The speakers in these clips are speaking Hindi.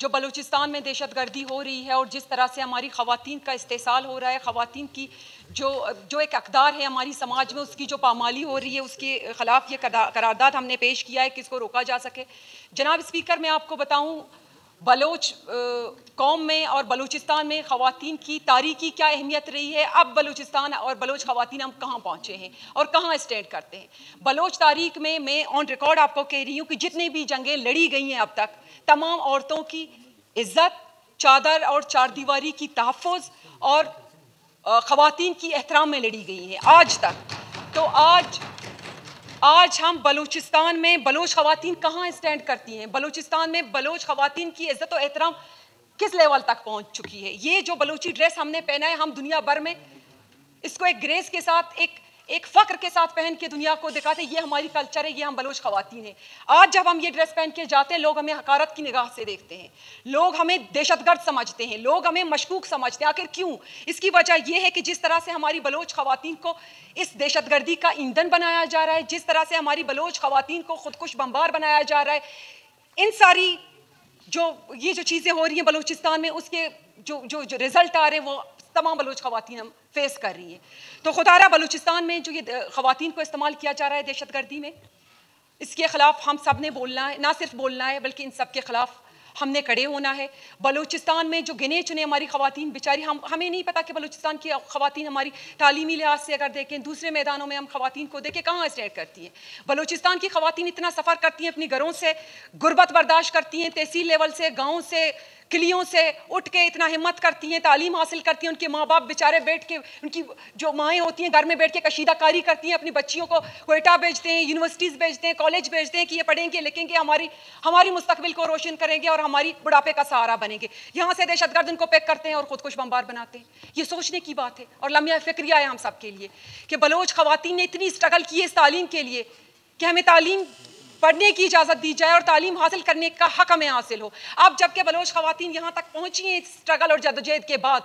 जो बलूचिस्तान में दहशतगर्दी हो रही है और जिस तरह से हमारी ख़वातीन का इस्तेसाल हो रहा है, ख़वातीन की जो एक अक़दार है हमारी समाज में, उसकी जो पामाली हो रही है, उसके ख़िलाफ़ ये करारदाद हमने पेश किया है कि इसको रोका जा सके। जनाब स्पीकर, मैं आपको बताऊँ, बलोच कौम में और बलूचिस्तान में ख़वातीन की तारीख़ी क्या अहमियत रही है। अब बलूचिस्तान और बलोच ख़वातीन हम कहाँ पहुँचे हैं और कहाँ स्टैंड करते हैं। बलोच तारीख़ में मैं ऑन रिकॉर्ड आपको कह रही हूँ कि जितनी भी जंगें लड़ी गई हैं अब तक, तमाम औरतों की इज़्ज़त, चादर और चारदीवारी की तहफ़्फ़ुज़ और ख़वातीन की एहतराम में लड़ी गई हैं आज तक। तो आज हम बलूचिस्तान में बलोच ख़वातीन कहाँ स्टैंड करती हैं? बलूचिस्तान में बलोच ख़वातीन की इज़्ज़त और एहतराम किस लेवल तक पहुँच चुकी है? ये जो बलूची ड्रेस हमने पहना है, हम दुनिया भर में इसको एक ग्रेस के साथ, एक फ़ख्र के साथ पहन के दुनिया को दिखाते हैं, ये हमारी कल्चर है, ये हम बलोच ख़वातीन हैं। आज जब हम ये ड्रेस पहन के जाते हैं, लोग हमें हकारत की निगाह से देखते हैं, लोग हमें दहशतगर्द समझते हैं, लोग हमें मशकूक समझते हैं। आखिर क्यों? इसकी वजह यह है कि जिस तरह से हमारी बलोच ख़वातीन को इस दहशतगर्दी का ईंधन बनाया जा रहा है, जिस तरह से हमारी बलोच ख़वातीन को खुदकुश बमबार बनाया जा रहा है, इन सारी ये जो चीज़ें हो रही हैं बलूचिस्तान में, उसके जो रिज़ल्ट आ रहे हैं, वो तमाम बलूच ख़वातीन हम फेस कर रही हैं। तो खुदारा बलूचिस्तान में जो ये ख़वातीन को इस्तेमाल किया जा रहा है दहशतगर्दी में, इसके ख़िलाफ़ हम सब ने बोलना है, ना सिर्फ बोलना है बल्कि इन सब के ख़िलाफ़ हमने खड़े होना है। बलूचिस्तान में जो गिने चुने हमारी ख़वातीन बेचारी, हमें नहीं पता कि बलूचिस्तान की ख़वातीन हमारी तालीमी लिहाज से अगर देखें, दूसरे मैदानों में हम ख़वातीन को देखें, कहाँ स्टैंड करती हैं। बलूचिस्तान की ख़वातीन इतना सफ़र करती हैं, अपनी घरों से गुर्बत बर्दाश्त करती हैं, तहसील लेवल से, गाँव से, किलियों से उठ के इतना हिम्मत करती हैं, तालीम हासिल करती हैं। उनके माँ बाप बेचारे बैठ के, उनकी जो माएँ होती हैं घर में बैठ के कशीदाकारी करती हैं, अपनी बच्चियों को क्वेटा भेजते हैं, यूनिवर्सिटीज़ भेजते हैं, कॉलेज भेजते हैं कि ये पढ़ेंगे लिखेंगे, हमारी मुस्तकबिल को रोशन करेंगे और हमारी बुढ़ापे का सहारा बनेंगे। यहाँ से दहशतगर्द उनको पैक करते हैं और खुदकुश बमबार बनाते हैं। ये सोचने की बात है और लम्हा फ़िक्रिया है हम सब के लिए कि बलोच ख़वातीन ने इतनी स्ट्रगल की है इस तालीम के लिए कि हमें तालीम पढ़ने की इजाज़त दी जाए और तालीम हासिल करने का हक हमें हासिल हो। अब जबकि बलोच ख़वातीन यहाँ तक पहुँची हैं स्ट्रगल और जद्दोजहद के बाद,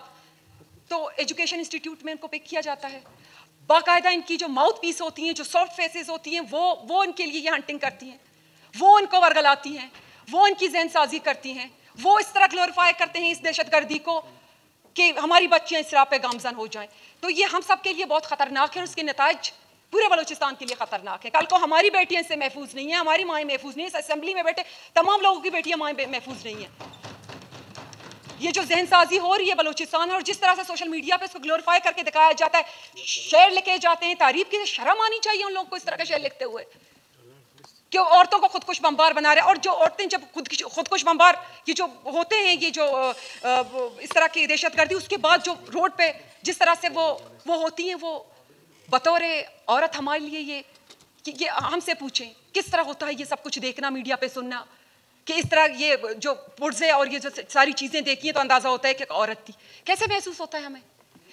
तो एजुकेशन इंस्टीट्यूट में इनको पिक किया जाता है। बाकायदा इनकी जो माउथ पीस होती हैं, जो सॉफ्ट फेसेस होती हैं, वो इनके लिए ये हंटिंग करती हैं, वो इनको वर्गलाती हैं, वो इनकी जहन साजी करती हैं, वो इस तरह ग्लोरीफाई करते हैं इस दहशतगर्दी को कि हमारी बच्चियाँ इस राह पे गामजन हो जाएं। तो ये हम सब के लिए बहुत ख़तरनाक है और उसके नताइज पूरे बलूचिस्तान के लिए खतरनाक है। कल को हमारी बेटियां इससे महफूज नहीं है, हमारी माएँ महफूज नहीं है, इस असेंबली में बैठे तमाम लोगों की बेटियां माएँ महफूज नहीं है। ये जो जहन साजी हो रही है बलूचिस्तान और जिस तरह से सोशल मीडिया पे इसको ग्लोरीफाई करके दिखाया जाता है, शेर लिखे जाते हैं, तारीफ की शर्म आनी चाहिए उन लोगों को इस तरह का शेर लिखते हुए कि औरतों को खुदकुश बमबार बना रहे हैं। और जो औरतें जब खुदकुश बमबार ये जो होते हैं, ये जो इस तरह की दहशतगर्दी, उसके बाद जो रोड पे जिस तरह से वो होती हैं, वो बतौर औरत हमारे लिए ये हमसे पूछें किस तरह होता है ये सब कुछ देखना, मीडिया पे सुनना कि इस तरह ये जो पुर्जे और ये जो सारी चीज़ें देखी हैं तो अंदाज़ा होता है कि एक औरत थी। कैसे महसूस होता है हमें?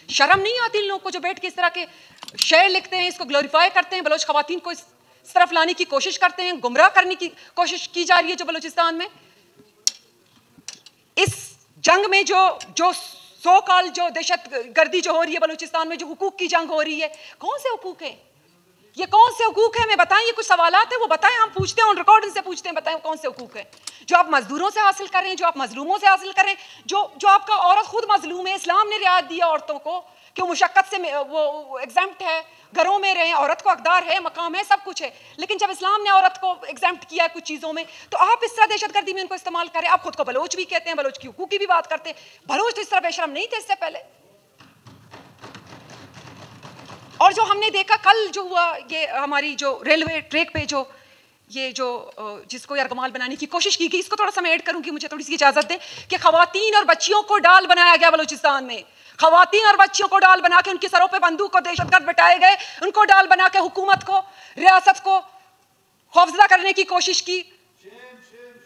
शर्म नहीं आती इन लोगों को जो बैठ के इस तरह के शेर लिखते हैं, इसको ग्लोरीफाई करते हैं, बलोच ख़वातीन को इस तरफ लाने की कोशिश करते हैं, गुमराह करने की कोशिश की जा रही है। जो बलूचिस्तान में इस जंग में जो सो कॉल जो दहशतगर्दी जो हो रही है बलूचिस्तान में, जो हुकूक की जंग हो रही है, कौन से हुकूक है ये? कौन से हुकूक है? हमें बताएं। ये कुछ सवालात है, वो बताएं, हम पूछते हैं, ऑन रिकॉर्ड इनसे पूछते हैं, बताएं कौन से हुकूक है जो आप मजदूरों से हासिल कर रहे हैं, जो आप मजलूमों से हासिल कर रहे हैं, जो आपका औरत खुद मजलूम है। इस्लाम ने रियायत दी है औरतों को कि मुशक्कत से वो एग्जाम्प्ट है, घरों में रहें, औरत को हकदार है, मकाम है, सब कुछ है। लेकिन जब इस्लाम ने औरत को एग्जाम्प्ट किया है कुछ चीज़ों में, तो आप इस तरह दहशतगर्दी में उनको इस्तेमाल करें। आप खुद को बलोच भी कहते हैं, बलोच की हुकूक की भी बात करते हैं। बलोच तो इस तरह बेशरम नहीं थे इससे पहले। और जो हमने देखा कल जो हुआ, ये हमारी जो रेलवे ट्रैक पे जिसको यरगमाल बनाने की कोशिश की गई, इसको थोड़ा सा मैं ऐड करूंगी, मुझे थोड़ी सी इजाजत दें कि खवातीन और बच्चियों को डाल बनाया गया बलूचिस्तान में। खवातीन और बच्चियों को डाल बना के उनके सरों पे बंदूक को दहशतगर्द बिठाए गए, उनको डाल बना के हुकूमत को, रियासत को खौफजदा करने की कोशिश की,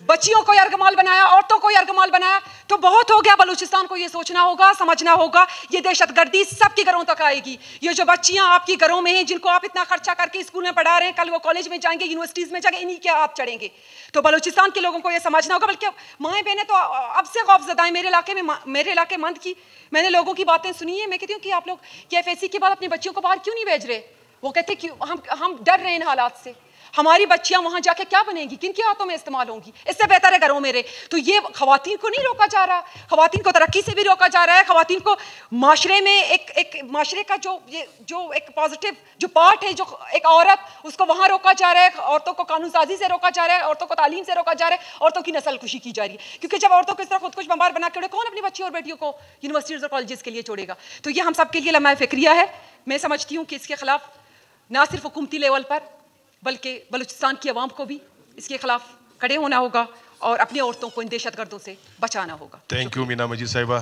बच्चियों को यरगमाल बनाया, औरतों को यरगमाल बनाया। तो बहुत हो गया। बलूचिस्तान को ये सोचना होगा, समझना होगा, ये दहशतगर्दी सबके घरों तक आएगी। ये जो बच्चियां आपकी घरों में हैं, जिनको आप इतना खर्चा करके स्कूल में पढ़ा रहे हैं, कल वो कॉलेज में जाएंगे, यूनिवर्सिटीज़ में जाएंगे, इन्हीं के आप चढ़ेंगे। तो बलूचिस्तान के लोगों को ये समझना होगा। बल्कि माएँ बहनें तो अब से खौफजदा हैं। मेरे इलाके मंद की मैंने लोगों की बातें सुनी है। मैं कहती हूँ कि आप लोग KFSC के बाद अपनी बच्चियों को बाहर क्यों नहीं भेज रहे? वो कहते कि हम डर रहे हैं इन हालात से। हमारी बच्चियां वहां जाके क्या बनेंगी, किन के हाथों में इस्तेमाल होंगी? इससे बेहतर है घरों में रहे। तो ये खवातीन को नहीं रोका जा रहा, खवातीन को तरक्की से भी रोका जा रहा है, खवातीन को माशरे में एक माशरे का जो एक पॉजिटिव जो पार्ट है, जो एक औरत, उसको वहां रोका जा रहा है। औरतों को कानून साजी से रोका जा रहा है, औरतों को तालीम से रोका जा रहा है, औरतों की नस्ल खुशी की जा रही है। क्योंकि जब औरतों को इस तरह खुदकुश बम्बार बना के कौन अपनी बच्ची और बेटियों को यूनिवर्सिटीज और कॉलेजेस के लिए छोड़ेगा? तो ये हम सब के लिए लम्हा फिक्रिया है। मैं समझती हूँ कि इसके खिलाफ ना सिर्फ हुकूमती लेवल पर बल्कि बलूचिस्तान की आवाम को भी इसके खिलाफ खड़े होना होगा और अपनी औरतों को इन दहशतगर्दों से बचाना होगा। थैंक यू मीना मजीद साहिबा।